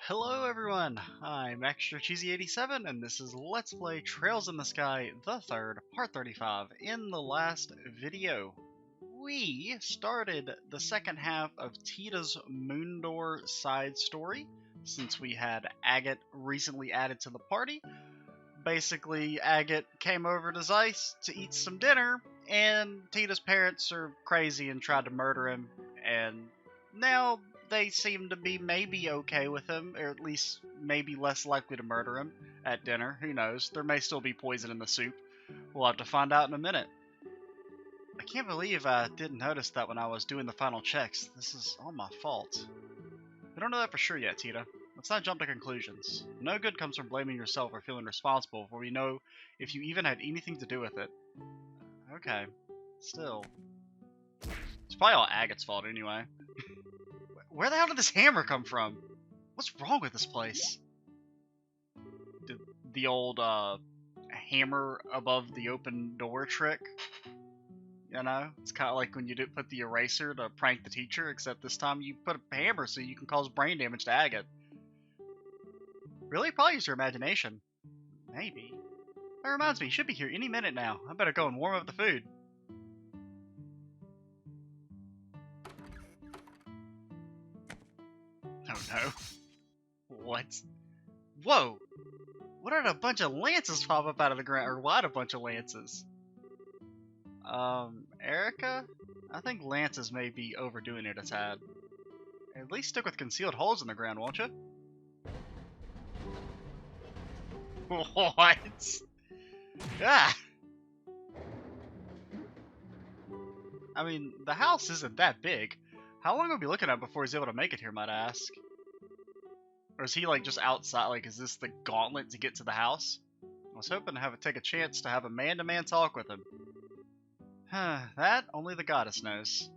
Hello everyone, I'm Extra Cheesy 87 and this is Let's Play Trails in the Sky, the third, part 35. In the last video, we started the second half of Tita's Moondoor side story, since we had Agate recently added to the party. Basically, Agate came over to Zeiss to eat some dinner, and Tita's parents are crazy and tried to murder him, and now they seem to be maybe okay with him, or at least maybe less likely to murder him at dinner. Who knows? There may still be poison in the soup. We'll have to find out in a minute. I can't believe I didn't notice that when I was doing the final checks. This is all my fault. We don't know that for sure yet, Tita. Let's not jump to conclusions. No good comes from blaming yourself or feeling responsible before we know if you even had anything to do with it. Okay. Still. It's probably all Agate's fault anyway. Where the hell did this hammer come from? What's wrong with this place? The old hammer above the open door trick? You know? It's kind of like when you put the eraser to prank the teacher, except this time you put a hammer so you can cause brain damage to Agate. Really? Probably use your imagination. Maybe. That reminds me, you should be here any minute now. I better go and warm up the food. Oh no. What? Whoa! What did a bunch of lances pop up out of the ground? Or why'd a bunch of lances? Erica? I think lances may be overdoing it a tad. At least stick with concealed holes in the ground, won't you? What? Ah! I mean, the house isn't that big. How long will we be looking at before he's able to make it here, might I ask? Or is he like just outside? Like, is this the gauntlet to get to the house? I was hoping to take a chance to have a man-to-man talk with him. That only the goddess knows.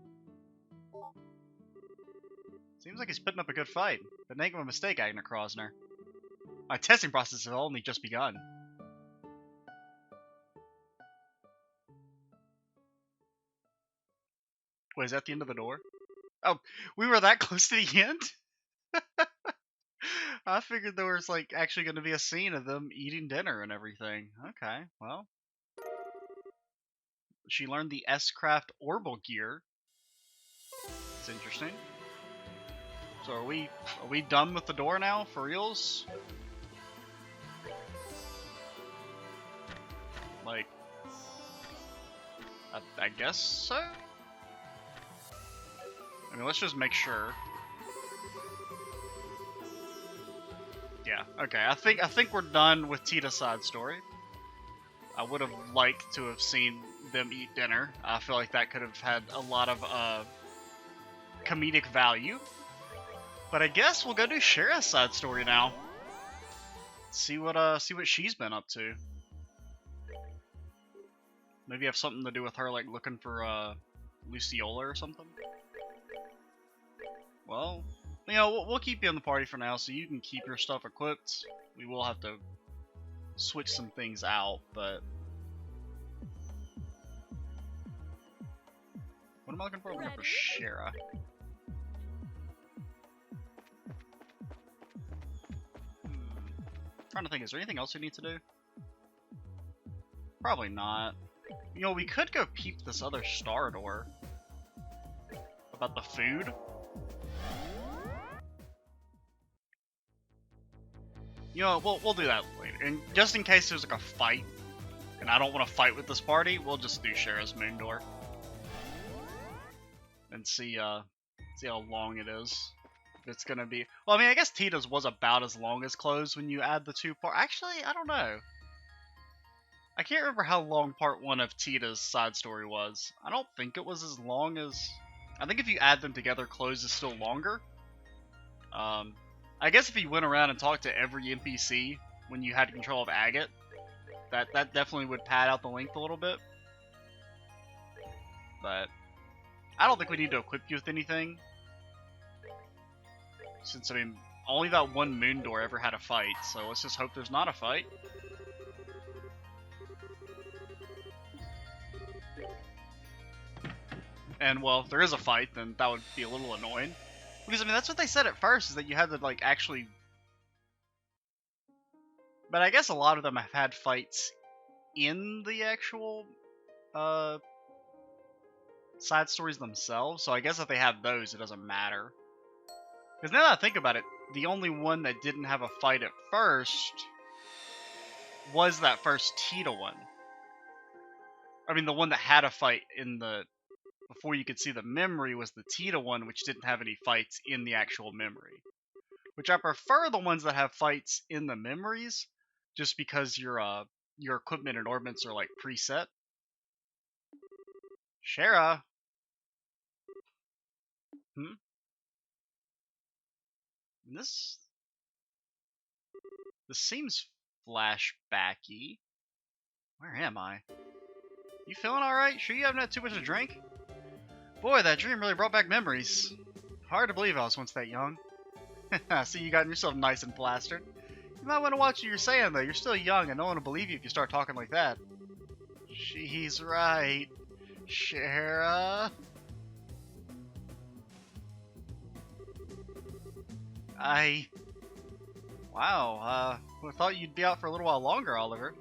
Seems like he's putting up a good fight, but make no mistake, Agna Krosner. My testing process has only just begun. Wait, is that the end of the door? Oh, we were that close to the end? I figured there was like actually going to be a scene of them eating dinner and everything. Okay, well. She learned the S-Craft Orbital gear. It's interesting. So are we done with the door now, for reals? Like, I guess so? I mean, let's just make sure. Yeah, okay, I think we're done with Tita's side story. I would have liked to have seen them eat dinner. I feel like that could have had a lot of comedic value. But I guess we'll go do Schera's side story now. See what she's been up to. Maybe have something to do with her like looking for Luciola or something. Well, you know, we'll keep you in the party for now so you can keep your stuff equipped. We will have to switch some things out, but what am I looking for? I'm looking for Schera. Trying to think, is there anything else we need to do? Probably not. You know, we could go peep this other star door. About the food. You know, we'll do that later. And just in case there's like a fight, and I don't want to fight with this party, we'll just do Schera's moon door. And see how long it is. If it's gonna be... Well, I mean, I guess Tita's was about as long as closed when you add the two parts. Actually, I don't know. I can't remember how long part 1 of Tita's side story was. I don't think it was as long as... I think if you add them together, closed is still longer. I guess if you went around and talked to every NPC when you had control of Agate, that definitely would pad out the length a little bit. But I don't think we need to equip you with anything. Since, I mean, only that one moon door ever had a fight, so let's just hope there's not a fight. And, well, if there is a fight, then that would be a little annoying. Because, I mean, that's what they said at first, is that you had to, like, actually But I guess a lot of them have had fights in the actual side stories themselves, so I guess if they have those, it doesn't matter. Because now that I think about it, the only one that didn't have a fight at first was that first Tita one. I mean, the one that had a fight in the... before you could see the memory was the Tita one, which didn't have any fights in the actual memory. Which I prefer the ones that have fights in the memories, just because your equipment and orbits are like preset. Schera. This seems flashbacky. Where am I? You feeling alright? Sure you haven't had too much to drink? Boy, that dream really brought back memories. Hard to believe I was once that young. See, you got yourself nice and plastered. You might want to watch what you're saying, though. You're still young, and no one will believe you if you start talking like that. She's right. Schera. Wow, I thought you'd be out for a little while longer, Oliver.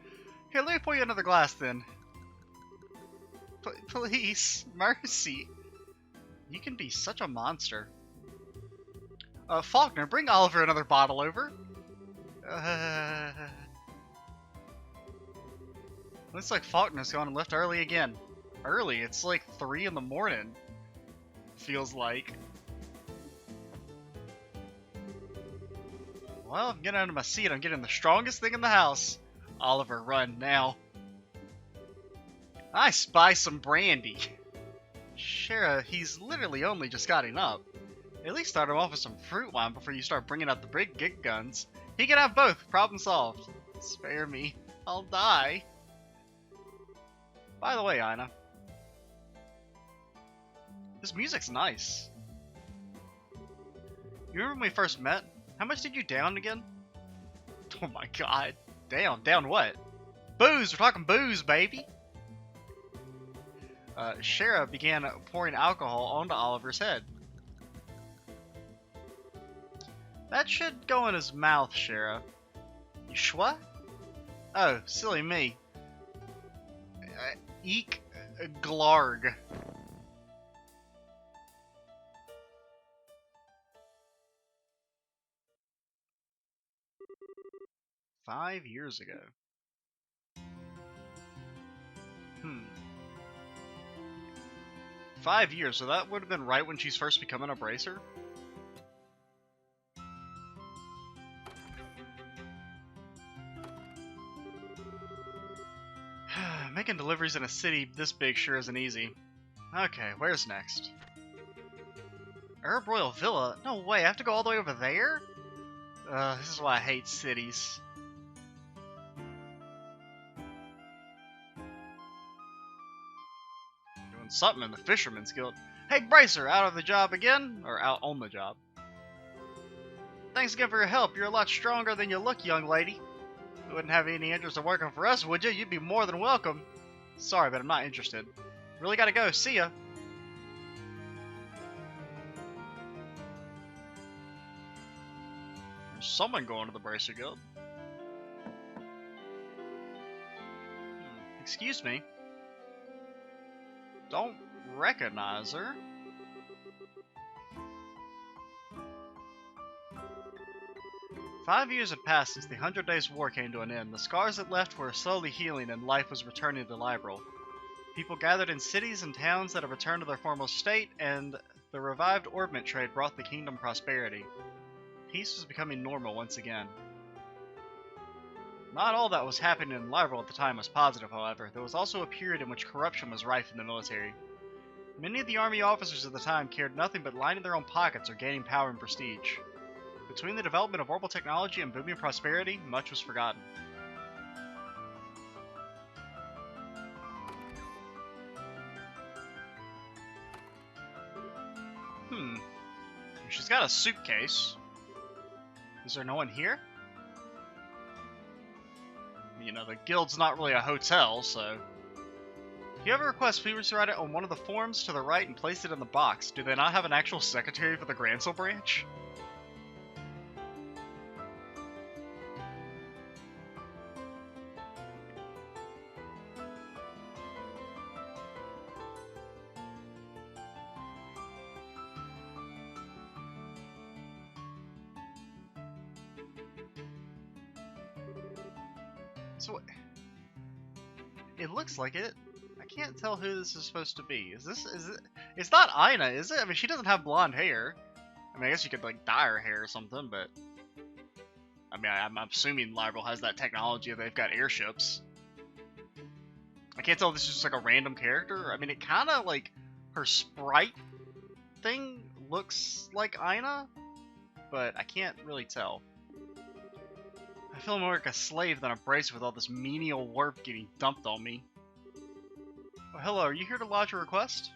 Here, let me pour you another glass, then. Please, mercy. You can be such a monster. Faulkner, bring Oliver another bottle over. Looks like Faulkner's gone and left early again. Early? It's like 3 in the morning. Feels like. Well, I'm getting out of my seat. I'm getting the strongest thing in the house. Oliver, run now. I spy some brandy. Schera, he's literally only just gotten up. At least start him off with some fruit wine before you start bringing out the big gig guns. He can have both. Problem solved. Spare me. I'll die. By the way, Aina. This music's nice. You remember when we first met? How much did you down again? Oh my god. Down? Down what? Booze! We're talking booze, baby! Schera began pouring alcohol onto Oliver's head. That should go in his mouth, Schera. You schwa? Oh, silly me. Eek glarg. "5 years ago. 5 years, so that would have been right when she's first becoming a bracer? Making deliveries in a city this big sure isn't easy. Okay, where's next? Herb Royal Villa? No way, I have to go all the way over there? This is why I hate cities. Doing something in the Fisherman's Guild. Hey, Bracer, out of the job again? Or out on the job? Thanks again for your help. You're a lot stronger than you look, young lady. You wouldn't have any interest in working for us, would you? You'd be more than welcome. Sorry, but I'm not interested. Really gotta go. See ya. There's someone going to the Bracer Guild. Excuse me. Don't recognize her. "5 years had passed since the 100 Days' War came to an end. The scars it left were slowly healing and life was returning to Liberal. People gathered in cities and towns that had returned to their former state, and the revived orbment trade brought the kingdom prosperity. Peace was becoming normal once again. Not all that was happening in Liberal at the time was positive, however. There was also a period in which corruption was rife in the military. Many of the army officers at the time cared nothing but lining their own pockets or gaining power and prestige. Between the development of orbital technology and booming prosperity, much was forgotten. She's got a suitcase. Is there no one here? You know, the guild's not really a hotel, so... If you have a request, please write it on one of the forms to the right and place it in the box. Do they not have an actual secretary for the Gransel branch? So, it looks like it. I can't tell who this is supposed to be. Is it? It's not Aina, is it? I mean, she doesn't have blonde hair. I mean, I guess you could, like, dye her hair or something, but... I mean, I'm assuming Liberal has that technology if they've got airships. I can't tell if this is just, like, a random character. I mean, it kind of, like, her sprite thing looks like Aina, but I can't really tell. I feel more like a slave than a bracer with all this menial work getting dumped on me. Oh, hello, are you here to lodge a request?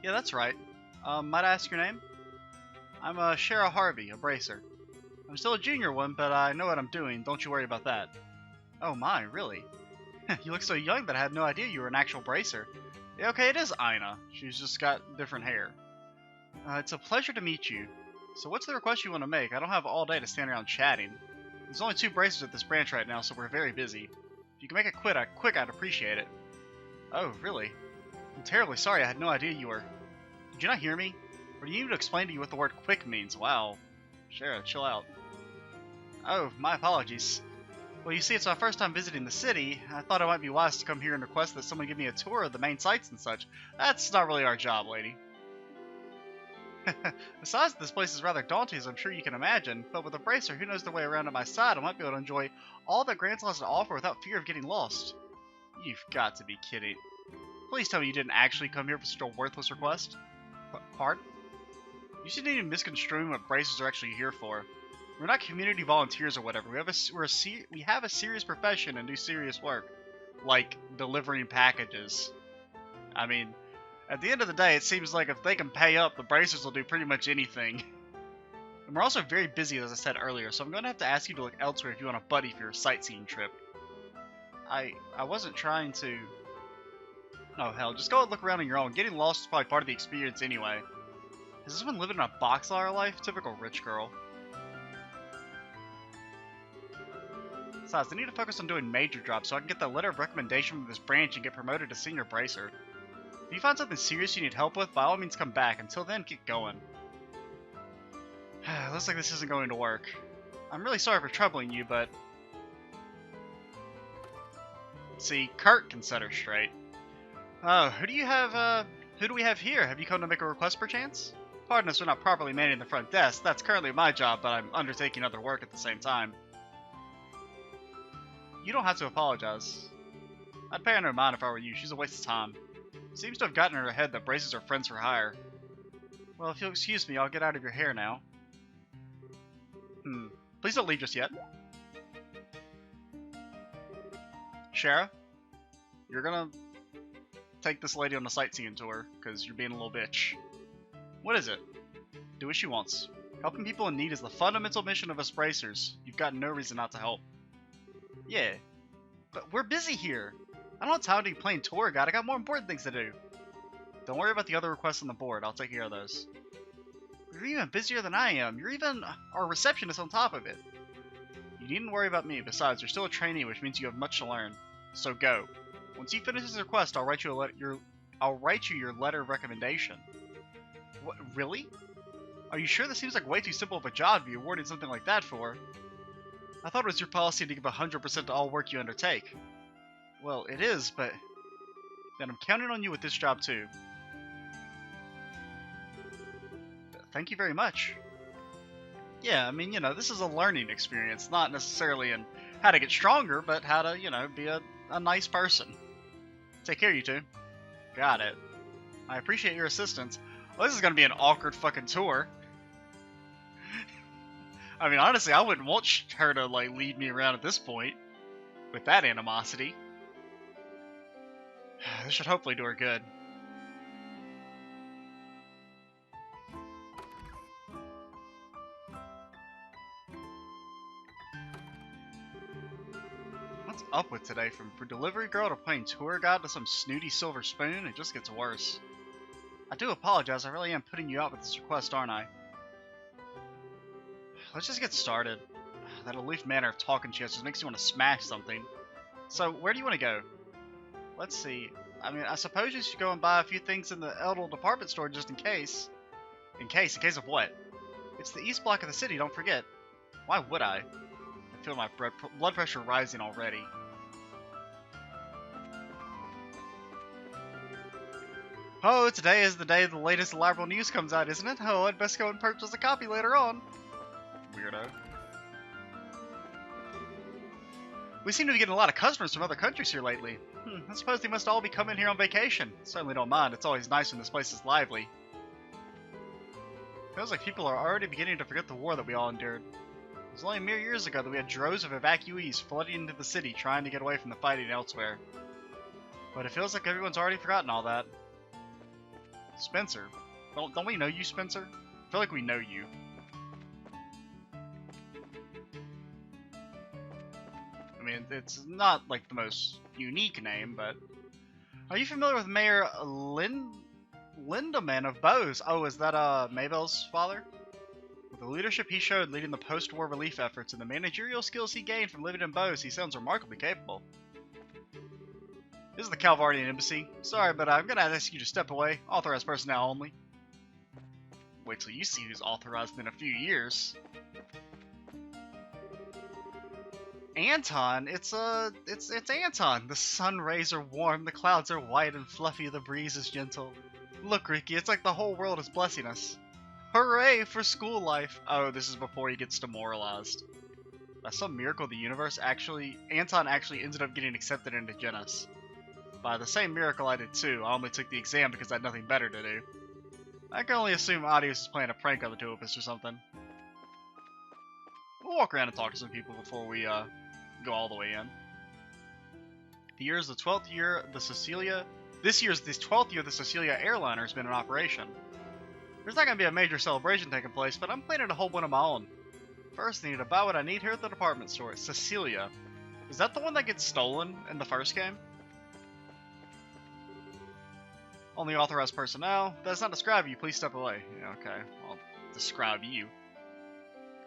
Yeah, that's right. Might I ask your name? I'm Schera Harvey, a bracer. I'm still a junior one, but I know what I'm doing, don't you worry about that. Oh my, really? You look so young that I had no idea you were an actual bracer. Yeah, okay, it is Aina. She's just got different hair. It's a pleasure to meet you. So what's the request you want to make? I don't have all day to stand around chatting. There's only 2 bracers at this branch right now, so we're very busy. If you can make it quick, I'd appreciate it. Oh, really? I'm terribly sorry, I had no idea you were... Did you not hear me? Or do you need to explain to you what the word quick means? Wow. Schera, chill out. Oh, my apologies. Well, you see, it's my first time visiting the city. I thought it might be wise to come here and request that someone give me a tour of the main sites and such. That's not really our job, lady. The size of this place is rather daunting, as I'm sure you can imagine, but with a bracer who knows their way around at my side, I might be able to enjoy all that Grants has to offer without fear of getting lost. You've got to be kidding. Please tell me you didn't actually come here for such a worthless request. Pardon? You shouldn't even misconstrue what bracers are actually here for. We're not community volunteers or whatever. We have a serious profession and do serious work, like delivering packages. I mean, at the end of the day, it seems like if they can pay up, the bracers will do pretty much anything. And we're also very busy, as I said earlier, so I'm going to have to ask you to look elsewhere if you want a buddy for your sightseeing trip. I wasn't trying to... Oh hell, just go and look around on your own. Getting lost is probably part of the experience anyway. Has this one living in a box all her life? Typical rich girl. Besides, I need to focus on doing major jobs so I can get that letter of recommendation from this branch and get promoted to senior bracer. If you find something serious you need help with, by all means come back. Until then, get going. Looks like this isn't going to work. I'm really sorry for troubling you, but... See, Kurt can set her straight. Oh, who do we have here? Have you come to make a request perchance? Pardon us for not properly manning the front desk. That's currently my job, but I'm undertaking other work at the same time. You don't have to apologize. I'd pay her no mind if I were you. She's a waste of time. Seems to have gotten in her head that braces are friends for hire. Well, if you'll excuse me, I'll get out of your hair now. Please don't leave just yet. Schera, you're gonna take this lady on a sightseeing tour, because you're being a little bitch. What is it? Do what she wants. Helping people in need is the fundamental mission of us bracers. You've got no reason not to help. Yeah, but we're busy here. I don't have time to be playing tour guide. I got more important things to do. Don't worry about the other requests on the board. I'll take care of those. You're even busier than I am. You're even our receptionist on top of it. You needn't worry about me. Besides, you're still a trainee, which means you have much to learn. So go. Once you finish this request, I'll write you your letter of recommendation. What? Really? Are you sure this seems like way too simple of a job to be awarded something like that for? I thought it was your policy to give 100% to all work you undertake. Well, it is, but... Then I'm counting on you with this job too. Thank you very much. Yeah, I mean, you know, this is a learning experience, not necessarily in how to get stronger, but how to, you know, be a nice person. Take care, you two. Got it. I appreciate your assistance. Well, this is gonna be an awkward fucking tour. I mean, honestly, I wouldn't want her to, like, lead me around at this point. With that animosity. This should hopefully do her good. What's up with today? From delivery girl to playing tour guide to some snooty silver spoon, it just gets worse. I do apologize, I really am putting you out with this request, aren't I? Let's just get started. That aloof manner of talking to you just makes you want to smash something. So, where do you want to go? Let's see. I mean, I suppose you should go and buy a few things in the Eldel department store just in case. In case of what? It's the east block of the city, don't forget. Why would I? I feel my blood pressure rising already. Oh, today is the day the latest elaborate news comes out, isn't it? Oh, I'd best go and purchase a copy later on. Weirdo. We seem to be getting a lot of customers from other countries here lately. I suppose they must all be coming here on vacation. Certainly don't mind. It's always nice when this place is lively. Feels like people are already beginning to forget the war that we all endured. It was only mere years ago that we had droves of evacuees flooding into the city trying to get away from the fighting elsewhere. But it feels like everyone's already forgotten all that. Spencer. Don't we know you, Spencer? I feel like we know you. I mean, it's not like the most unique name, but... Are you familiar with Mayor Lindemann of Bose? Oh, is that Mabel's father? With the leadership he showed leading the post-war relief efforts and the managerial skills he gained from living in Bose, he sounds remarkably capable. This is the Calvardian Embassy. Sorry, but I'm gonna ask you to step away. Authorized personnel only. Wait till you see who's authorized in a few years. Anton, it's Anton. The sun rays are warm, the clouds are white and fluffy, the breeze is gentle. Look, Ricky, it's like the whole world is blessing us. Hooray for school life! Oh, this is before he gets demoralized. By some miracle of the universe, Anton actually ended up getting accepted into Genus. By the same miracle I did too, I only took the exam because I had nothing better to do. I can only assume Adios is playing a prank on the two of us or something. We'll walk around and talk to some people before we go all the way in. The year is the 12th year the Cecilia... This year is the 12th year the Cecilia airliner has been in operation. There's not going to be a major celebration taking place, but I'm planning to hold one of my own. First, I need to buy what I need here at the department store. Cecilia. Is that the one that gets stolen in the first game? Only authorized personnel. Does not describe you. Please step away. Yeah, okay, I'll describe you.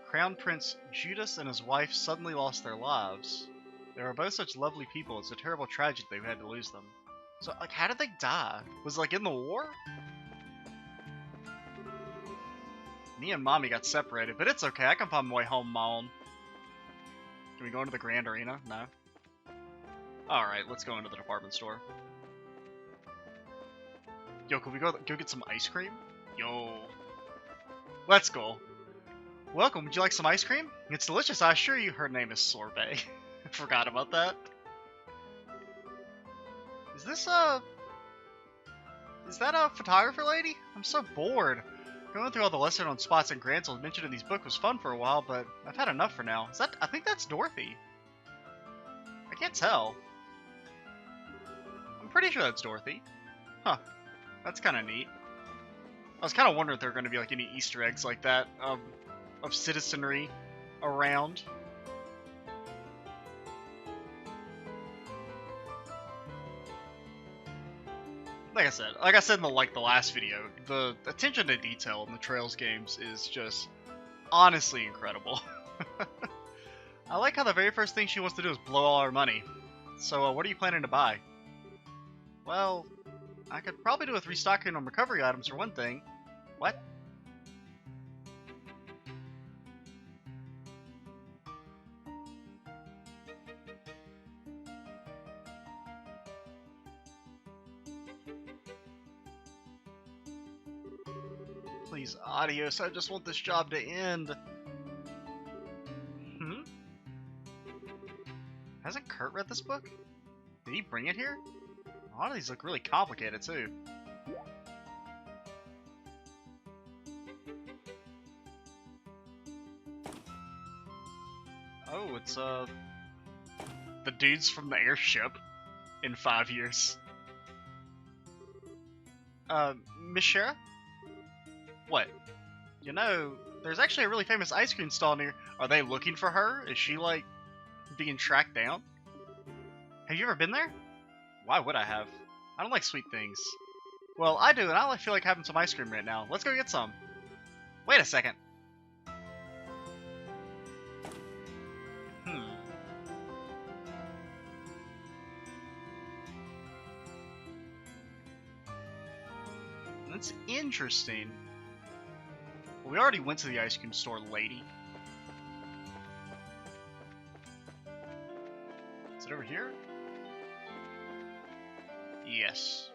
Crown Prince Judas and his wife suddenly lost their lives. They were both such lovely people. It's a terrible tragedy that we had to lose them. So, like, how did they die? Was it, like, in the war? Me and Mommy got separated, but it's okay. I can find my way home on my own. Can we go into the Grand Arena? No. Alright, let's go into the department store. Yo, can we go get some ice cream? Yo. Let's go. Welcome, would you like some ice cream? It's delicious, I assure you. Her name is Sorbet. Forgot about that. Is that a photographer lady? I'm so bored. Going through all the lesser known spots and Gransels mentioned in these books was fun for a while, but I've had enough for now. I think that's Dorothy. I can't tell. I'm pretty sure that's Dorothy. Huh. That's kind of neat. I was kind of wondering if there were going to be like any Easter eggs like that of citizenry around. Like I said in the last video, the attention to detail in the Trails games is just honestly incredible. I like how the very first thing she wants to do is blow all her money. So what are you planning to buy? Well, I could probably do with restocking on recovery items for one thing. What? Please, Adios, I just want this job to end. Hasn't Kurt read this book? Did he bring it here? A lot of these look really complicated, too. Oh, it's, the dudes from the airship in 5 years. Miss Schera? What? You know, there's actually a really famous ice cream stall near. Are they looking for her? Is she, like, being tracked down? Have you ever been there? Why would I have? I don't like sweet things. Well, I do, and I feel like having some ice cream right now. Let's go get some. Wait a second. That's interesting. Well, we already went to the ice cream store, lady. it over here? Yes.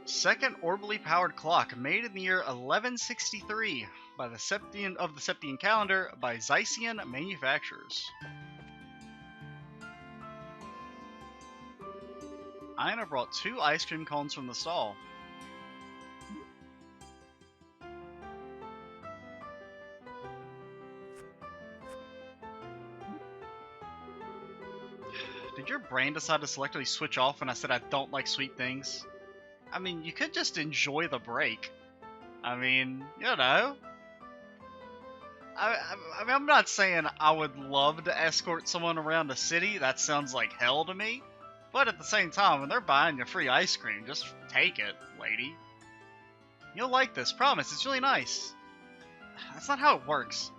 Second orbitally powered clock, made in the year 1163 by the Septian calendar by Zycian manufacturers. Aina brought 2 ice cream cones from the stall. Did your brain decide to selectively switch off when I said I don't like sweet things? I mean, you could just enjoy the break. I mean, you know. I mean, I'm not saying I would love to escort someone around the city. That sounds like hell to me. But at the same time, when they're buying you free ice cream, just take it, lady. You'll like this, promise. It's really nice. That's not how it works.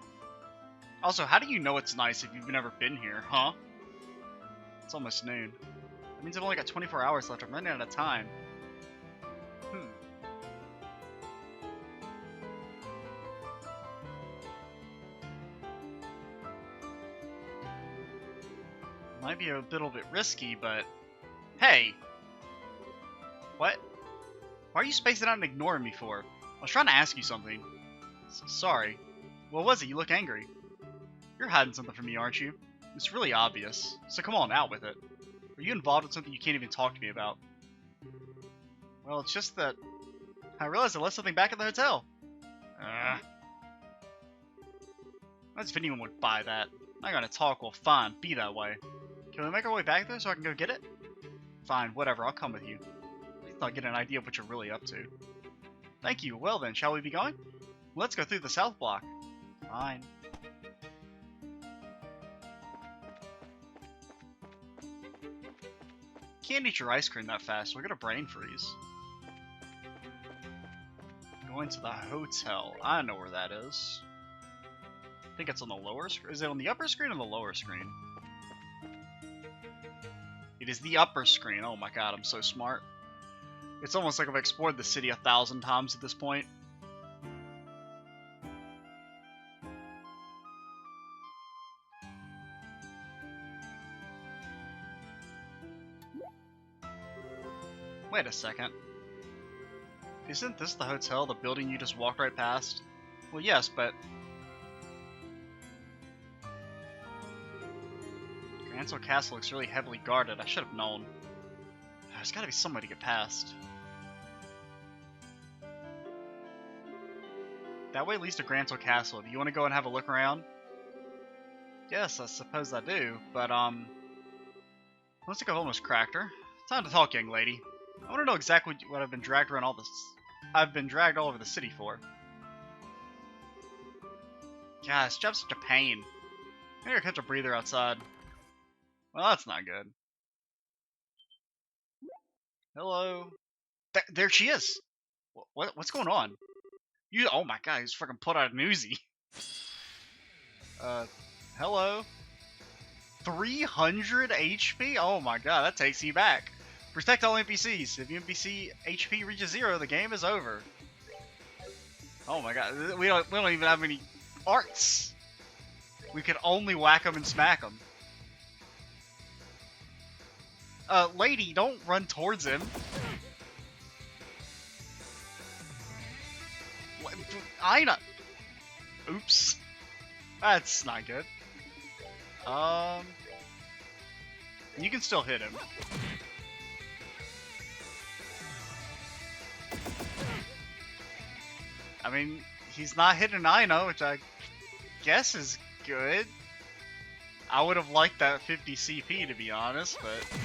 Also, how do you know it's nice if you've never been here, huh? It's almost noon. That means I've only got 24 hours left. I'm running out of time. Might be a little bit risky, but... Hey! What? Why are you spacing out and ignoring me for? I was trying to ask you something. Sorry. What was it? You look angry. You're hiding something from me, aren't you? It's really obvious. So come on, out with it. Are you involved in something you can't even talk to me about? Well, it's just that... I realized I left something back at the hotel. That's if anyone would buy that. Not gonna talk, well fine, be that way. Can we make our way back there so I can go get it? Fine, whatever, I'll come with you. At least I'll get an idea of what you're really up to. Thank you, well then, shall we be going? Let's go through the south block. Fine. Can't eat your ice cream that fast, we'll get a brain freeze. Going to the hotel, I know where that is. I think it's on the lower screen. Is it on the upper screen or the lower screen? It is the upper screen. Oh my god, I'm so smart. It's almost like I've explored the city 1,000 times at this point. Wait a second. Isn't this the hotel, the building you just walked right past? Well, yes, but... Ansel Castle looks really heavily guarded. I should have known. There's gotta be some way to get past. That way leads to Gransel Castle. Do you want to go and have a look around? Yes, I suppose I do, but looks like I've almost cracked her. Time to talk, young lady. I want to know exactly what I've been dragged around all this. I've been dragged all over the city for. God, this job's such a pain. I gotta catch a breather outside. Well, that's not good. Hello. There she is. What's going on? You. Oh my god, he's freaking put out an Uzi. Hello. 300 HP? Oh my god, that takes you back. Protect all NPCs. If NPC HP reaches 0, the game is over. Oh my god, we don't even have any arts. We can only whack them and smack them. Lady, don't run towards him. Aina! Oops. That's not good. You can still hit him. I mean, he's not hitting Aina, which I guess is good. I would have liked that 50 CP, to be honest, but...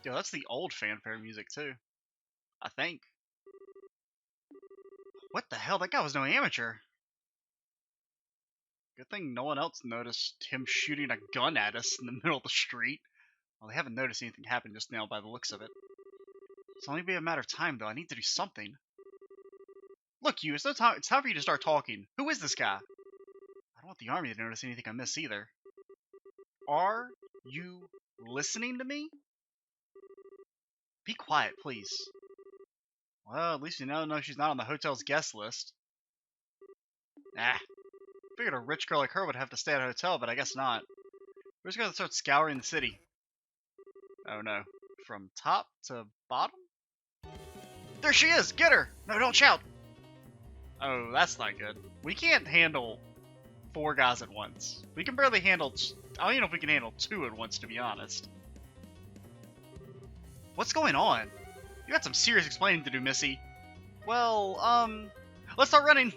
Yo, that's the old fanfare music, too. I think. What the hell? That guy was no amateur. Good thing no one else noticed him shooting a gun at us in the middle of the street. Well, they haven't noticed anything happen just now by the looks of it. It's only be a matter of time, though. I need to do something. Look, you, it's no time. It's time for you to start talking. Who is this guy? I don't want the army to notice anything I miss either. Are you listening to me? Be quiet, please. Well, at least you now know she's not on the hotel's guest list. Ah, figured a rich girl like her would have to stay at a hotel, but I guess not. We're just gonna start scouring the city. Oh no. From top to bottom? There she is! Get her! No, don't shout! Oh, that's not good. We can't handle 4 guys at once. We can barely handle... I don't even know if we can handle 2 at once, to be honest. What's going on? You got some serious explaining to do, Missy. Well, let's start running!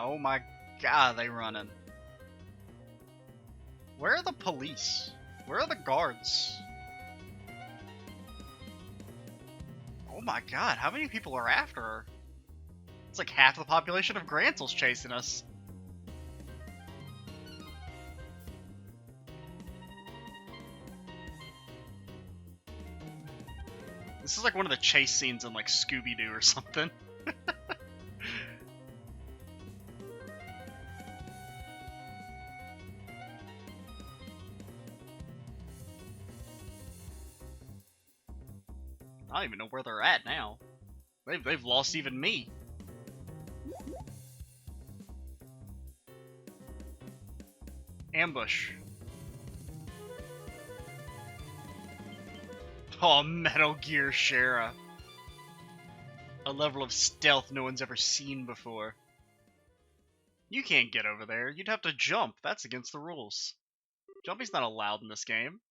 Oh my god, they running. Where are the police? Where are the guards? Oh my god, how many people are after her? It's like half the population of Grantle's chasing us. This is like one of the chase scenes in like Scooby-Doo or something. I don't even know where they're at now. They've lost even me. Ambush. Oh, Metal Gear Schera. A level of stealth no one's ever seen before. You can't get over there. You'd have to jump. That's against the rules. Jumping's not allowed in this game.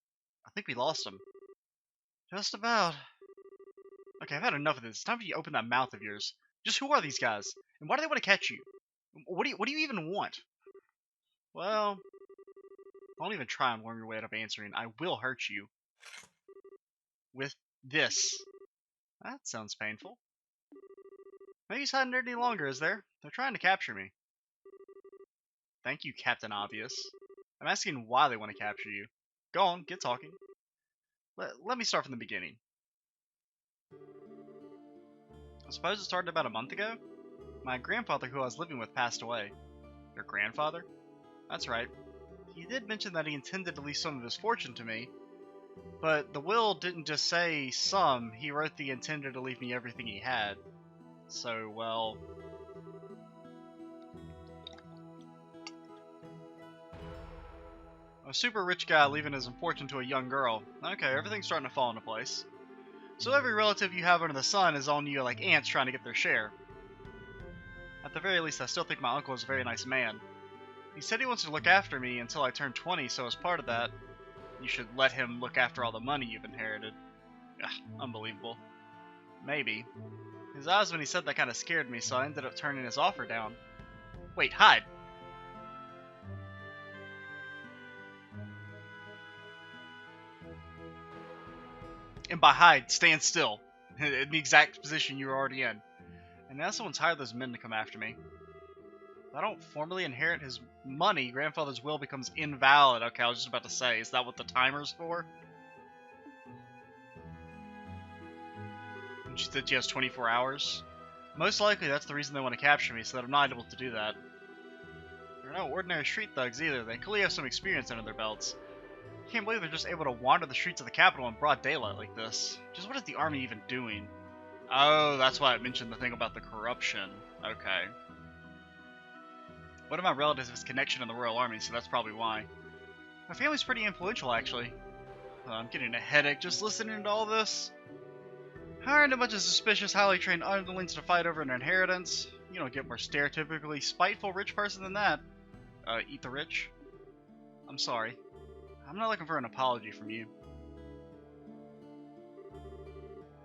I think we lost him. Just about. Okay, I've had enough of this. It's time for you to open that mouth of yours. Just who are these guys? And why do they want to catch you? What do you even want? Well, don't even try and worm your way out of answering. I will hurt you. With this. That sounds painful. No use hiding there any longer, is there? They're trying to capture me. Thank you, Captain Obvious. I'm asking why they want to capture you. Go on, get talking. Let me start from the beginning. I suppose it started about a month ago? My grandfather, who I was living with, passed away. Your grandfather? That's right. He did mention that he intended to leave some of his fortune to me, but the will didn't just say some, he wrote that he intended to leave me everything he had. So, well... a super rich guy leaving his fortune to a young girl. Okay, everything's starting to fall into place. So every relative you have under the sun is on you like ants trying to get their share. At the very least, I still think my uncle is a very nice man. He said he wants to look after me until I turn 20, so as part of that, you should let him look after all the money you've inherited. Ugh, unbelievable. Maybe. His eyes when he said that kind of scared me, so I ended up turning his offer down. Wait, hide! And by hide, stand still. In the exact position you were already in. And now someone's hired those men to come after me. If I don't formally inherit his money, grandfather's will becomes invalid. Okay, I was just about to say, is that what the timer's for? And she said she has 24 hours. Most likely that's the reason they want to capture me, so that I'm not able to do that. They're no ordinary street thugs either. They clearly have some experience under their belts. I can't believe they're just able to wander the streets of the capital in broad daylight like this. Just what is the army even doing? Oh, that's why I mentioned the thing about the corruption. Okay. One of my relatives has connection in the Royal Army, so that's probably why. My family's pretty influential, actually. I'm getting a headache just listening to all this. Hiring a bunch of suspicious, highly trained underlings to fight over an inheritance. You don't get more stereotypically spiteful rich person than that. Eat the rich? I'm sorry. I'm not looking for an apology from you.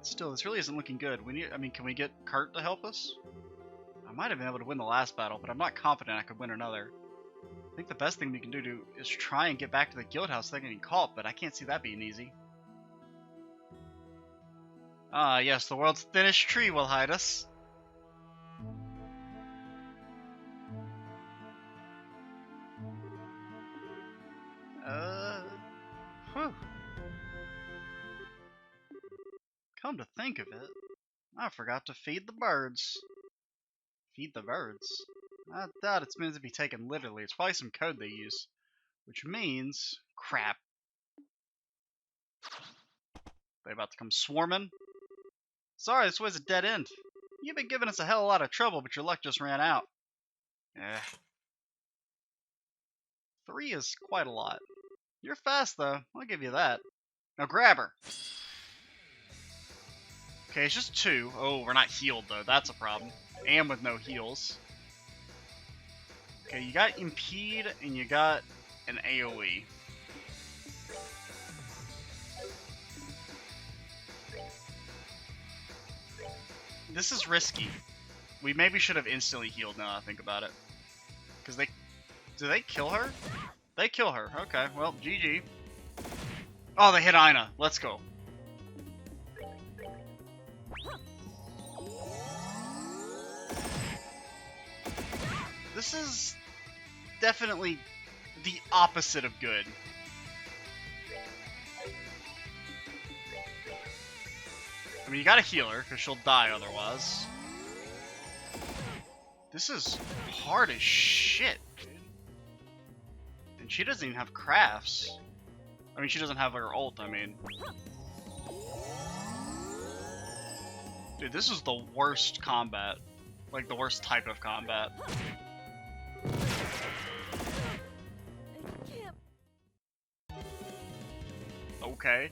Still, this really isn't looking good. Can we get Kurt to help us? I might have been able to win the last battle, but I'm not confident I could win another. I think the best thing we can do is try and get back to the guild house without getting caught, but I can't see that being easy. Ah, yes, the world's thinnest tree will hide us. Whew. Come to think of it, I forgot to feed the birds. Feed the birds? I doubt it's meant to be taken literally. It's probably some code they use. Which means... crap. They about to come swarming. Sorry, this way's a dead end. You've been giving us a hell of a lot of trouble, but your luck just ran out. Eh. 3 is quite a lot. You're fast, though. I'll give you that. Now grab her. Okay, it's just 2. Oh, we're not healed, though. That's a problem. And with no heals. Okay, you got Impede, and you got an AoE. This is risky. We maybe should have instantly healed now I think about it. Because do they kill her? They kill her. Okay, well, GG. Oh, they hit Aina. Let's go. This is definitely the opposite of good. I mean, you gotta heal her, because she'll die otherwise. This is hard as shit. And she doesn't even have crafts. I mean, she doesn't have her ult, I mean. Dude, this is the worst combat. Like, the worst type of combat. Okay.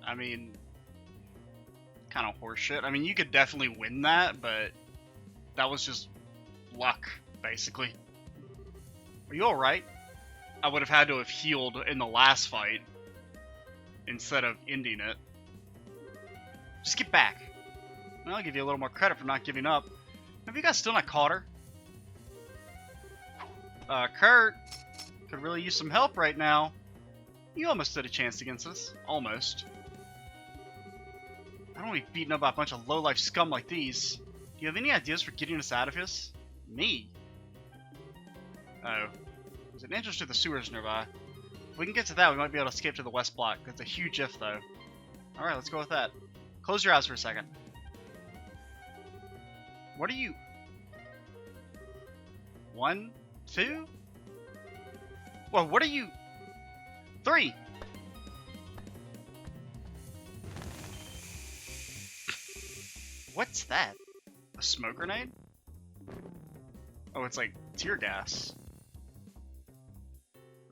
I mean, kind of horseshit. I mean, you could definitely win that, but that was just luck, basically. Are you alright? I would have had to have healed in the last fight instead of ending it. Just get back. I'll give you a little more credit for not giving up. Have you guys still not caught her? Kurt could really use some help right now. You almost stood a chance against us. Almost. I don't want to be beaten up by a bunch of low-life scum like these. Do you have any ideas for getting us out of this? Me? Oh. There's an entrance to the sewers nearby. If we can get to that, we might be able to escape to the west block. That's a huge if, though. Alright, let's go with that. Close your eyes for a second. What are you... 1, 2? Well, what are you... 3! What's that? A smoke grenade? Oh, it's like tear gas.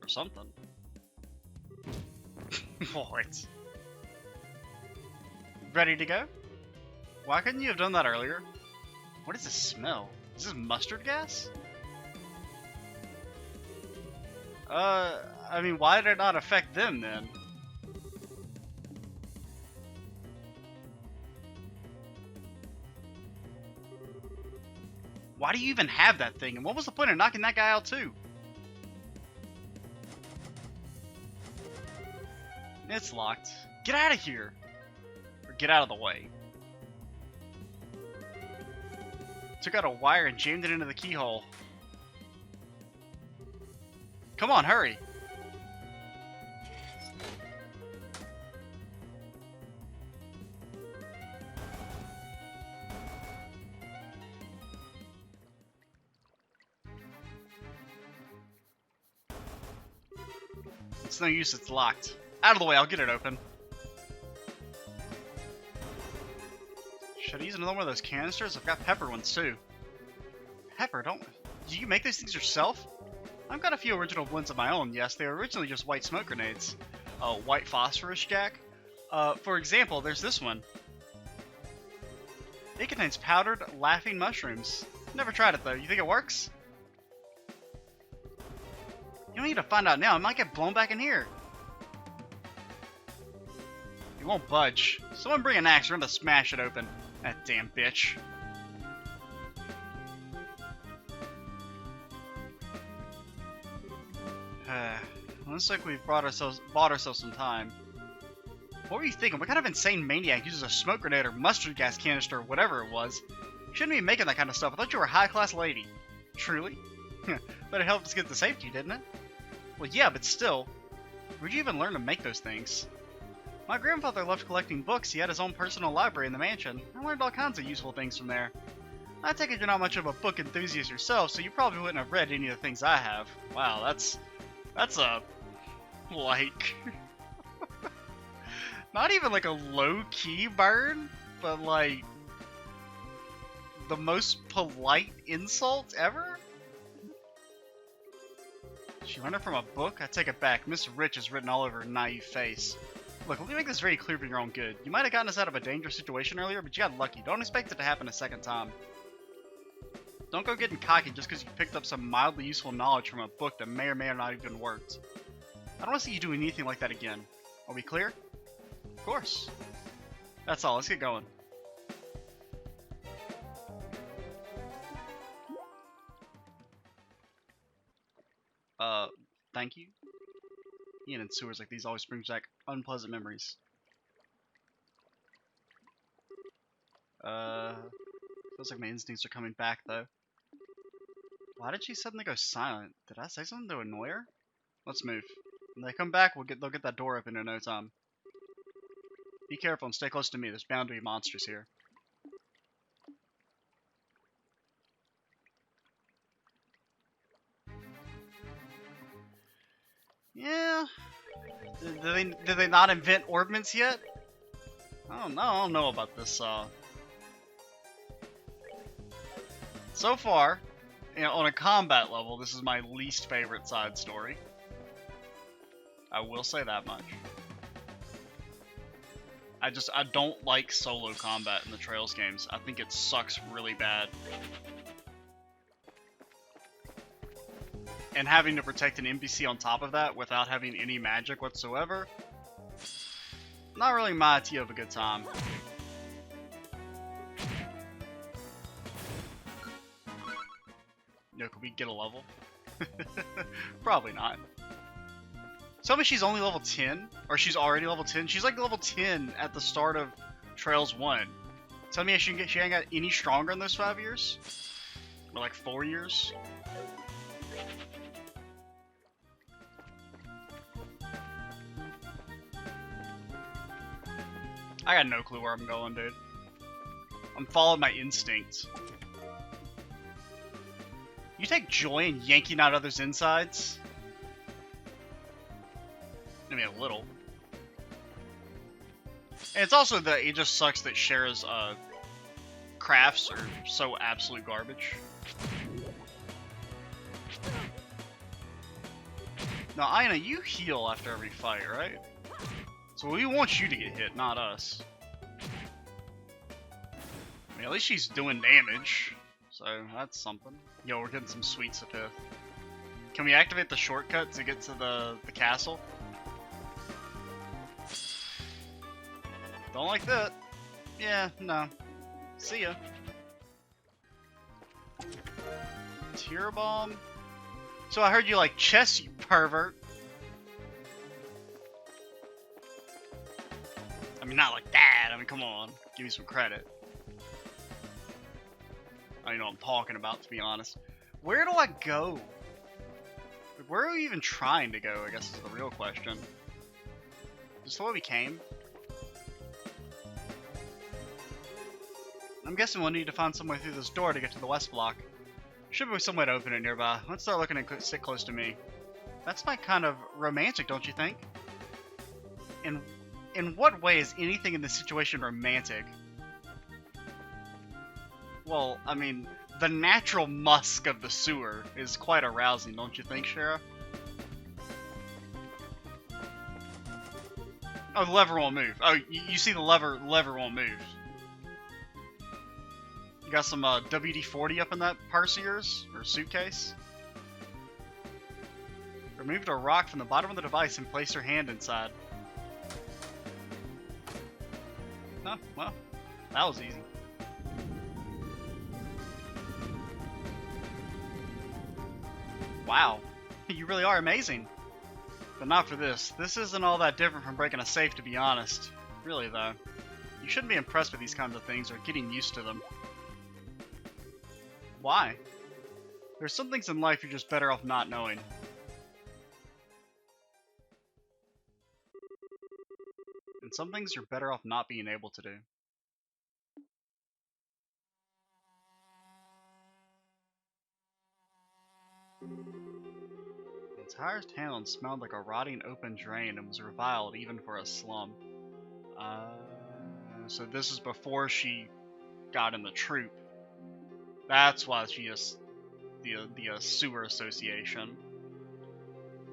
Or something. What? Ready to go? Why couldn't you have done that earlier? What is this smell? Is this mustard gas? I mean, why did it not affect them then? Why do you even have that thing? And what was the point of knocking that guy out too? It's locked. Get out of here! Or get out of the way. Took out a wire and jammed it into the keyhole. Come on, hurry! It's no use, it's locked. Out of the way, I'll get it open. Should I use another one of those canisters? I've got pepper ones too. Pepper, do you make those things yourself? I've got a few original blends of my own, yes. They were originally just white smoke grenades. White phosphorus jack. For example, there's this one. It contains powdered laughing mushrooms. Never tried it though. You think it works? You don't need to find out now. I might get blown back in here. You won't budge. Someone bring an axe. We're going to smash it open. That damn bitch. Looks like we've bought ourselves some time. What were you thinking? What kind of insane maniac uses a smoke grenade or mustard gas canister or whatever it was? You shouldn't be making that kind of stuff. I thought you were a high-class lady. Truly? But it helped us get to safety, didn't it? Well, yeah, but still. Where'd you even learn to make those things? My grandfather loved collecting books. He had his own personal library in the mansion. I learned all kinds of useful things from there. I take it you're not much of a book enthusiast yourself, so you probably wouldn't have read any of the things I have. Wow, that's a... like... Not even like a low-key burn, but like the most polite insult ever? She learned it from a book? I take it back. Miss Rich is written all over her naive face. Look, let me make this very clear for your own good. You might have gotten us out of a dangerous situation earlier, but you got lucky. Don't expect it to happen a second time. Don't go getting cocky just because you picked up some mildly useful knowledge from a book that may or may not even worked. I don't want to see you do anything like that again. Are we clear? Of course. That's all. Let's get going. Thank you. Being in sewers like these always brings back unpleasant memories. Feels like my instincts are coming back though. Why did she suddenly go silent? Did I say something to annoy her? Let's move. When they come back, they'll get that door open in no time. Be careful and stay close to me. There's bound to be monsters here. Yeah. Did they not invent orbments yet? I don't know about this. So far, you know, on a combat level, this is my least favorite side story. I will say that much. I don't like solo combat in the Trails games. I think it sucks really bad. And having to protect an NPC on top of that without having any magic whatsoever, not really my idea of a good time. No, could we get a level? Probably not. Tell me she's only level 10? Or she's already level 10? She's like level 10 at the start of Trails 1. Tell me she ain't got any stronger in those 5 years? Or like 4 years? I got no clue where I'm going, dude. I'm following my instincts. You take joy in yanking out others' insides? I mean, a little. And it's also that it just sucks that Schera's crafts are so absolute garbage. Now, Aina, you heal after every fight, right? So we want you to get hit, not us. I mean, at least she's doing damage. So that's something. Yo, we're getting some sweet Sapith. Can we activate the shortcut to get to the castle? Don't like that. Yeah, no. See ya. Tear bomb. So I heard you like chess, you pervert. I mean, not like that. I mean, come on. Give me some credit. I don't know what I'm talking about, to be honest. Where do I go? Where are we even trying to go, I guess is the real question. Just the way we came? I'm guessing we'll need to find some way through this door to get to the west block. Should be some way to open it nearby. Let's start looking and sit close to me. That's my kind of romantic, don't you think? In what way is anything in this situation romantic? Well, I mean, the natural musk of the sewer is quite arousing, don't you think, Schera? Oh, the lever won't move. Oh, you see the lever won't move. You got some WD-40 up in that purse of yours? Or suitcase? Remove a rock from the bottom of the device and place your hand inside. Oh, well, that was easy. Wow, you really are amazing. But not for this. This isn't all that different from breaking a safe, to be honest. Really, though. You shouldn't be impressed with these kinds of things or getting used to them. Why? There's some things in life you're just better off not knowing. And some things you're better off not being able to do. The entire town smelled like a rotting open drain and was reviled even for a slum. So this is before she got in the troop. That's why she is the sewer association.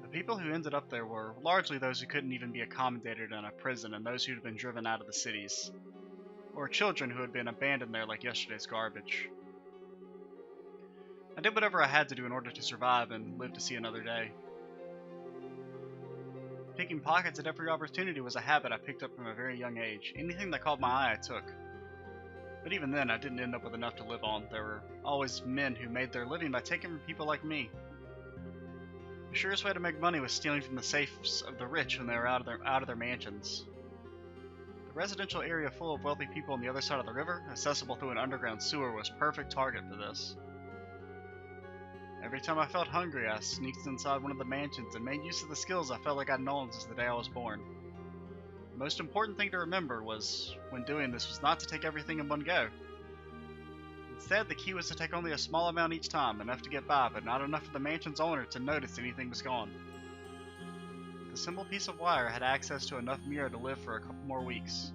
The people who ended up there were largely those who couldn't even be accommodated in a prison and those who had been driven out of the cities, or children who had been abandoned there like yesterday's garbage. I did whatever I had to do in order to survive and live to see another day. Picking pockets at every opportunity was a habit I picked up from a very young age. Anything that caught my eye I took. But even then, I didn't end up with enough to live on. There were always men who made their living by taking from people like me. The surest way to make money was stealing from the safes of the rich when they were out of their mansions. The residential area full of wealthy people on the other side of the river, accessible through an underground sewer, was a perfect target for this. Every time I felt hungry, I sneaked inside one of the mansions and made use of the skills I felt like I'd known since the day I was born. The most important thing to remember was, when doing this, was not to take everything in one go. Instead, the key was to take only a small amount each time, enough to get by, but not enough for the mansion's owner to notice anything was gone. The simple piece of wire had access to enough mirror to live for a couple more weeks.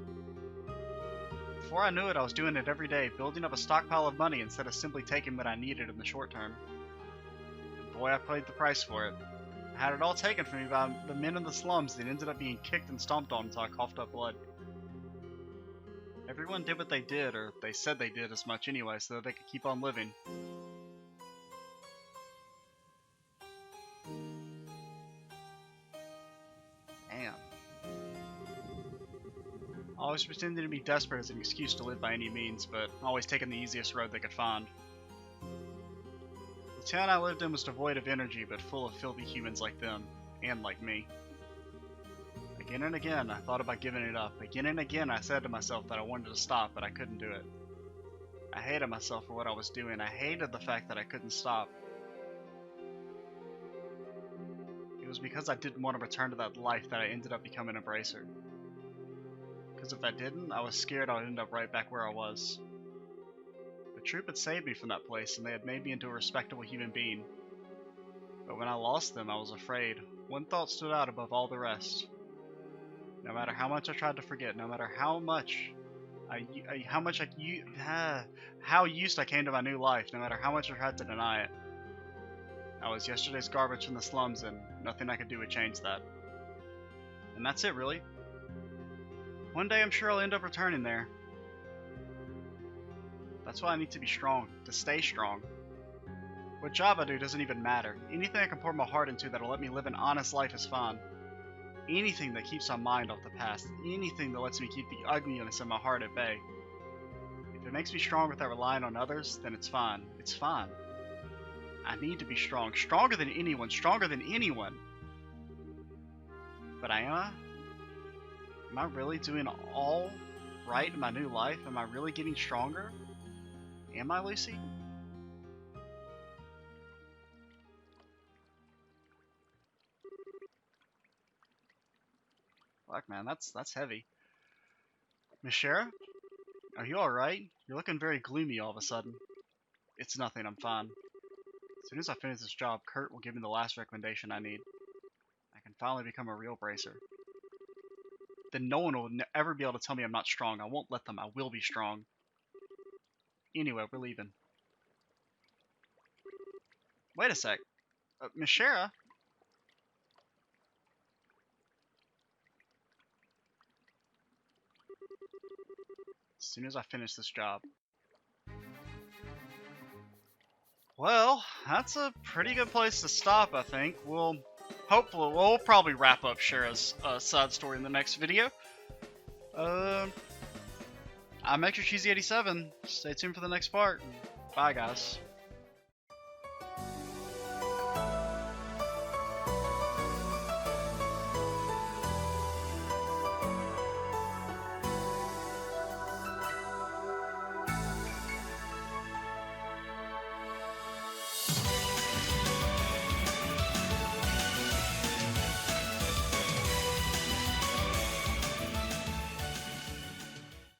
Before I knew it, I was doing it every day, building up a stockpile of money instead of simply taking what I needed in the short term. Boy, I paid the price for it. I had it all taken from me by the men in the slums that ended up being kicked and stomped on until I coughed up blood. Everyone did what they did, or they said they did as much anyway, so that they could keep on living. Damn. Always pretending to be desperate as an excuse to live by any means, but always taking the easiest road they could find. The town I lived in was devoid of energy, but full of filthy humans like them, and like me. Again and again, I thought about giving it up. Again and again, I said to myself that I wanted to stop, but I couldn't do it. I hated myself for what I was doing. I hated the fact that I couldn't stop. It was because I didn't want to return to that life that I ended up becoming a bracer. Because if I didn't, I was scared I would end up right back where I was. The troop had saved me from that place, and they had made me into a respectable human being. But when I lost them, I was afraid. One thought stood out above all the rest. No matter how much I tried to forget, no matter how used I came to my new life, no matter how much I tried to deny it, I was yesterday's garbage from the slums, and nothing I could do would change that. And that's it, really. One day I'm sure I'll end up returning there. That's why I need to be strong, to stay strong. What job I do doesn't even matter. Anything I can pour my heart into that'll let me live an honest life is fine. Anything that keeps my mind off the past. Anything that lets me keep the ugliness in my heart at bay. If it makes me strong without relying on others, then it's fine. It's fine. I need to be strong. Stronger than anyone. Stronger than anyone. But am I? Am I really doing all right in my new life? Am I really getting stronger? Am I, Lucy? Fuck, man, that's heavy. Miss Schera? Are you alright? You're looking very gloomy all of a sudden. It's nothing, I'm fine. As soon as I finish this job, Kurt will give me the last recommendation I need. I can finally become a real bracer. Then no one will ever be able to tell me I'm not strong. I won't let them. I will be strong. Anyway, we're leaving. Wait a sec. Miss Schera? As soon as I finish this job. Well, that's a pretty good place to stop, I think. We'll probably wrap up Schera's side story in the next video. I'm Extra Cheesy 87. Stay tuned for the next part. Bye, guys.